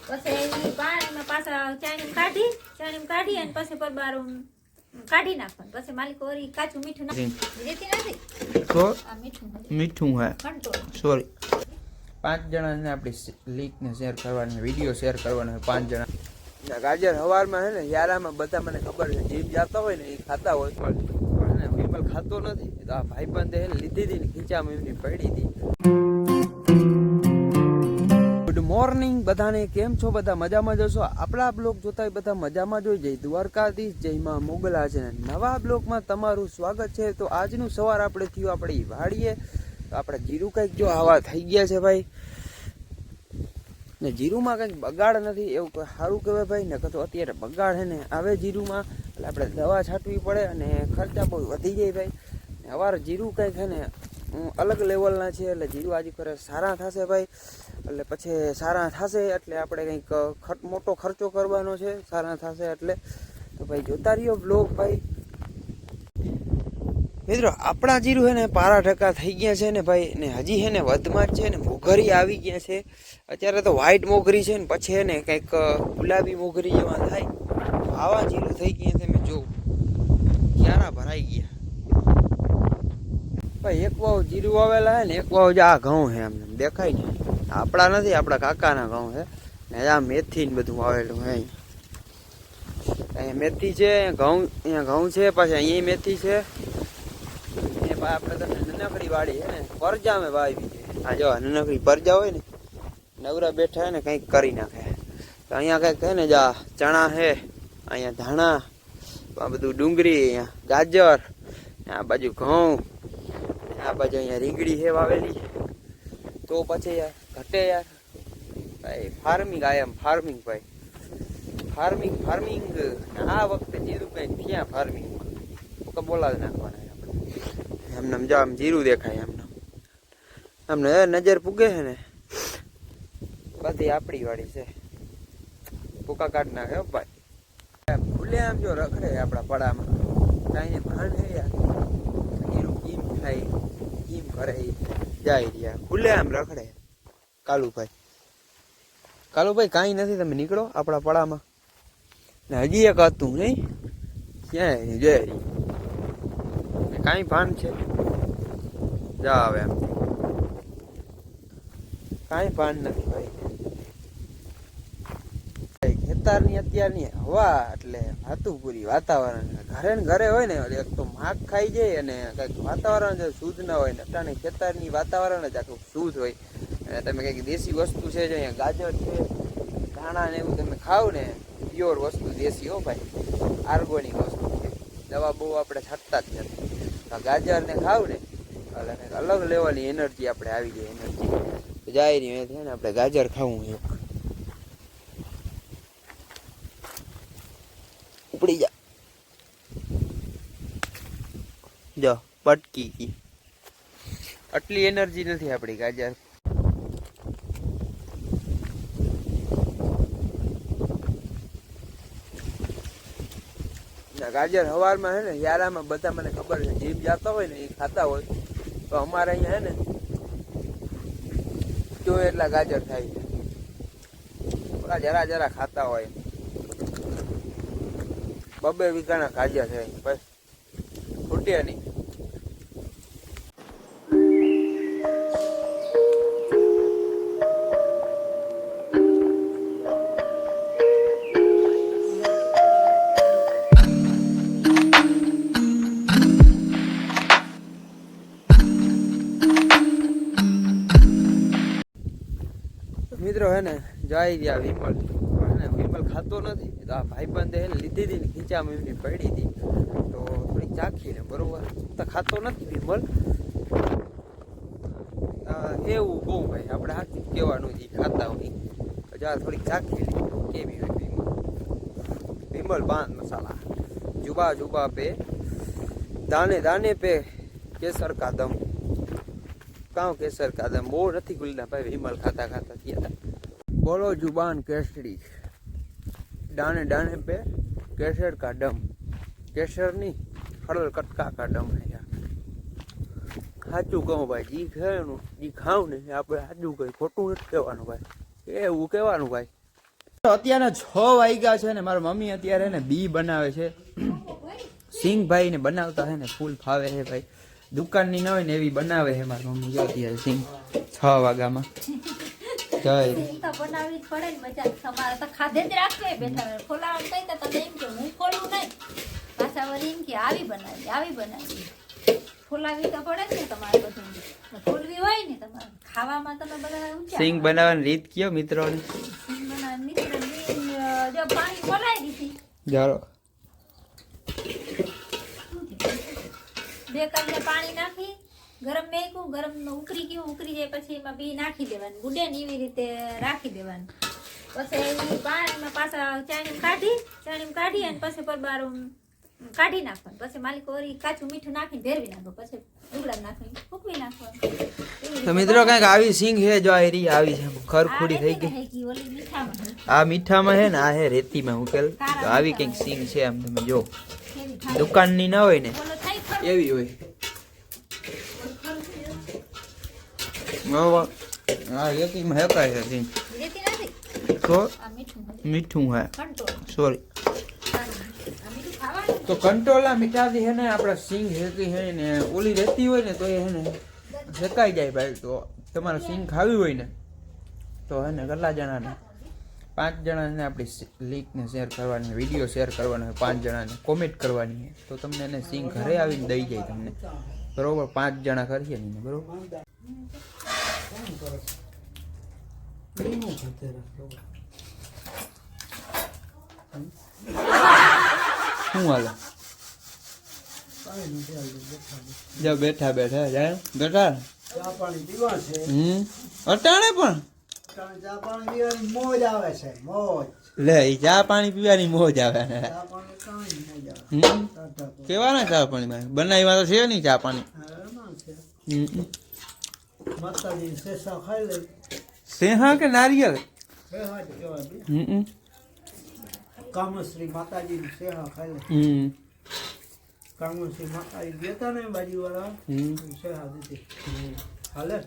પછી પાણીમાં પાછા ચાણીમાં કાઢી અને પછી પરબારું કાઢી નાખવાનું. પછી માલિક ઓરી કાચું મીઠું નાખી તો આ મીઠું હે કંટોળ. સોરી 5 જણાને આપણી લીંકને શેર કરવાની, વિડીયો શેર કરવાનો હોય 5 જણા. ગાજર હવારમાં હે ને યારામાં બધા મને ખબર છે જીમ જતા હોય ને એ ખાતા હોય, પણ હે ને વિમલ ખાતો નથી. તો આ ભાઈબંધે લીધી હતી ને ખીચામાં એમની પડી હતી. ગુડ મોર્નિંગ બધાને, કેમ છો બધા? મજામાં જશો? આપણા બ્લોગ જોતા હોય બધા મજામાં જોઈ જઈ. દ્વારકાધીશ જય માં મોગલા છે. નવા બ્લોગમાં તમારું સ્વાગત છે. તો આજનું સવાર આપણે થયું આપણે વાડીએ. તો આપણે જીરું કંઈક જો આવા થઈ ગયા છે ભાઈ, ને જીરુંમાં કંઈક બગાડ નથી એવું કોઈ સારું કહેવાય ભાઈ. ને તો અત્યારે બગાડ છે ને આવે જીરુંમાં, એટલે આપણે દવા છાંટવી પડે અને ખર્ચા બહુ વધી જાય ભાઈ. સવારે જીરું કંઈક છે ને અલગ લેવલના છે, એટલે જીરું આજે કરે સારા થશે ભાઈ. એટલે પછી સારા થશે એટલે આપણે કંઈક મોટો ખર્ચો કરવાનો છે સારા થશે એટલે. તો ભાઈ જોતા રહ્યો બ્લોગ ભાઈ. મિત્રો આપણા જીરું છે ને પારા ટકા થઈ ગયા છે ને ભાઈ, ને હજી છે ને વધમાં જ છે ને મોગરી આવી ગયા છે. અત્યારે તો વ્હાઈટ મોગરી છે ને પછી છે ને કંઈક ગુલાબી મોગરી જેવા થાય, આવા જીરું થઈ ગયા છે. મેં જો ક્યારા ભરાઈ ગયા ભાઈ. એક વાવ જીરું વાવેલા છે ને, એક વાવ આ ઘઉં છે, એમને દેખાય ને આપણા નથી, આપણા કાકાના ઘઉં છે. ને આ મેથી ને બધું વાવેલું છે. અહીંયા મેથી છે, ઘઉં અહીંયા ઘઉં છે, પાછી અહીંયા મેથી છે. આપણે તો નાનકડી વાડી છે ને પરજામે વાવી છે. આ જો નાનકડી પરજા હોય ને, નવરા બેઠા ને કંઈક કરી નાખે. તો અહીંયા કંઈક છે ને જા ચણા છે, અહીંયા ધાણા, આ બધું ડુંગળી, અહીંયા ગાજર, આ બાજુ ઘઉં, આ બાજુ અહીંયા રીંગણી છે વાવેલી. તો પછી યાર ઘટે યાર ભાઈ. ફાર્મિંગ આઈ એમ ફાર્મિંગ ભાઈ, ફાર્મિંગ. આ વખતે જીરું કંઈક ક્યાં ફાર્મિંગમાં તો બોલાવી નાખવાના એમને. જો આમ જીરું દેખાય એમને નજર પૂગે છે ને બધી આપણી વાડી છે. ભૂકા કાઢ નાખે ભાઈ. ભૂલે આમ જો રખડે આપણા પડામાં, કાંઈ ભાન હે યાર. જીરું કેમ થાય કેમ કરે જાય રહ્યા, ભૂલે આમ રખડે. કાલુભાઈ કાંઈ નથી, તમે નીકળો આપણા પડામાં. ને હજી એક હતું નહીં, ક્યાં જય કાંઈ ભાન છે જા આવે એમ, કાંઈ ભાન નથી ભાઈ. ખેતરની અત્યારની હવા એટલે વાતુપુરી વાતાવરણ. ઘરે ને ઘરે હોય ને એક તો માગ ખાઈ જાય અને કંઈક વાતાવરણ શુદ્ધ ના હોય ને. અટાણે ખેતરની વાતાવરણ જ આખું શુદ્ધ હોય. અને તમે કંઈક દેશી વસ્તુ છે, જો અહીંયા ગાજર છે, ધાણા ને એવું તમે ખાવ ને, પ્યોર વસ્તુ દેશી હો ભાઈ, ઓર્ગેનિક વસ્તુ છે. દવા બહુ આપણે છાંટતા જ નથી. ગાજર ને ખાવ ને એટલે કંઈક અલગ લેવલની એનર્જી આપણે આવી જાય. એનર્જી જાય નહીં છે ને, આપણે ગાજર ખાવું એક ઉપડી જા જો પટકી ગઈ. આટલી એનર્જી નથી આપણી ગાજર. ગાજર હવારમાં હે ને યારામાં બધા મને ખબર છે જીમ જતા હોય ને એ ખાતા હોય. તો અમારે અહીંયા હે ને જો એટલા ગાજર થાય છે, ઓલા જરા જરા ખાતા હોય. 2 વીઘાના ગાજર છે બસ, ખૂટે નહીં. મિત્રો હે ને જાય ગયા વિમલ, વિમલ ખાતો નથી. તો આ ભાઈબંધે લીધી હતી ને ખીચામાં એમની પડી હતી, તો થોડીક ચાખી ને બરોબર. તો ખાતો નથી વિમલ, એવું બહુ ભાઈ આપણે હાથી કહેવાનું જે ખાતા હોય. જા થોડીક ચાખી લી કેવી હોય વિમલ. વિમલ પાન મસાલા जुबा जुबा पे दाने दाने पे केसर का दम. કાં કેસર કાદમ બહુ નથી ગુલના ભાઈ. વિમલ ખાતા ખાતા થયા હતા. બોલો જુબાન કેસરી, દાने दाने पे केसर का दम. केसर नहीं, हड़ल कटका का दम है यार. સાચું કહું ભાઈ, જી ખાવાનું જી ખાવું ને આપણે સાચું કહી, ખોટું નથી કહેવાનું ભાઈ, એવું કહેવાનું ભાઈ. અત્યારના 6 વાગ્યા છે ને મારા મમ્મી અત્યારે ને બી બનાવે છે. સિંગભાઈ ને બનાવતા છે ને ફૂલ ફાવે છે ભાઈ, દુકાનની ન હોય ને એવી બનાવે છે મારી મમ્મી. અત્યારે સિંગ 6 વાગ્યામાં જય તો બનાવવી જ પડે ને મજા. તમારે તો ખાધે જ રાખવે બેઠા ખોલાવાનું કઈ તો તમે એમ કે હું ખોલું નહીં, પાછા વળી એમ કે આવી બનાવી ખોલાવી તો પડે ને તમારે. બધું ખોલવી હોય ને તમારે ખાવામાં તમે બધા ઊંચા. સિંગ બનાવવાની રીત કયો મિત્રોને? સિંગ બનાવવાની મિત્રો જો પાણી ખોલાઈ દીધી, ચાલો 2 કપ પાણી નાખી ગરમ મેકું, ગરમ ઉકળી ગયું, ઉકળી જાય પછી એમાં બી નાખી દેવાનું, ગુડે ને એવી રીતે રાખી દેવાનું. પછી એ પાણીમાં પાછા ચાણીમાં કાઢી અને પછી પરબારું કાઢી નાખવાનું. પછી માલિક વળી કાચું મીઠું નાખીને ભેરવી નાખો, પછી ઉગડા નાખીને ફૂકવી નાખવાનું. તો મિત્રો કઈક આવી સિંગ છે જો આ રહી આવી છે, ખરખુડી થઈ ગઈ. ઓલી મીઠામાં આ મીઠામાં છે ને આ હે રેતીમાં ઉકેલ. તો આવી કઈક સિંગ છે આમ તમે જો, દુકાનની ના હોય ને એવી હોય. હા રેતીમાં હેકાય છે સિંગ રેતી નથી તો આ મીઠું મીઠું હે, કંટોળ સોરી. આ મીઠું ખાવાનું તો કંટોલા મીઠાથી હે ને આપણા સિંગ હેકી હે ને ઓલી રેતી હોય ને તો એ હે ને હેકાઈ જાય ભાઈ. તો તમારે સિંગ ખાવી હોય ને તો હે ને કેટલા જણાને 5 જણાને આપણી લિંકને શેર કરવાની, વિડીયો શેર કરવાનો હોય, 5 જણાને કોમેન્ટ કરવાની છે તો તમને એને સિંગ ઘરે આવીને દઈ જાય તમને, બરોબર. 5 જણા કરીએ ને બરોબર. શું હાલે જા બેઠા જાય ગટાર અટાણે પણ લે ઈ ચા પાણી પીવાની મોજ આવે ને. કેવાના ચા પાણી બનાવ્યા તો છે નહીં ચા પાણી. સેહા કે નારિયેળ? કામશ્રી માતાજી સેવા ખાઈ લે. કામશ્રી માતાજી દેતા ને બાજુ વાળા સેવા દીધી હાલે.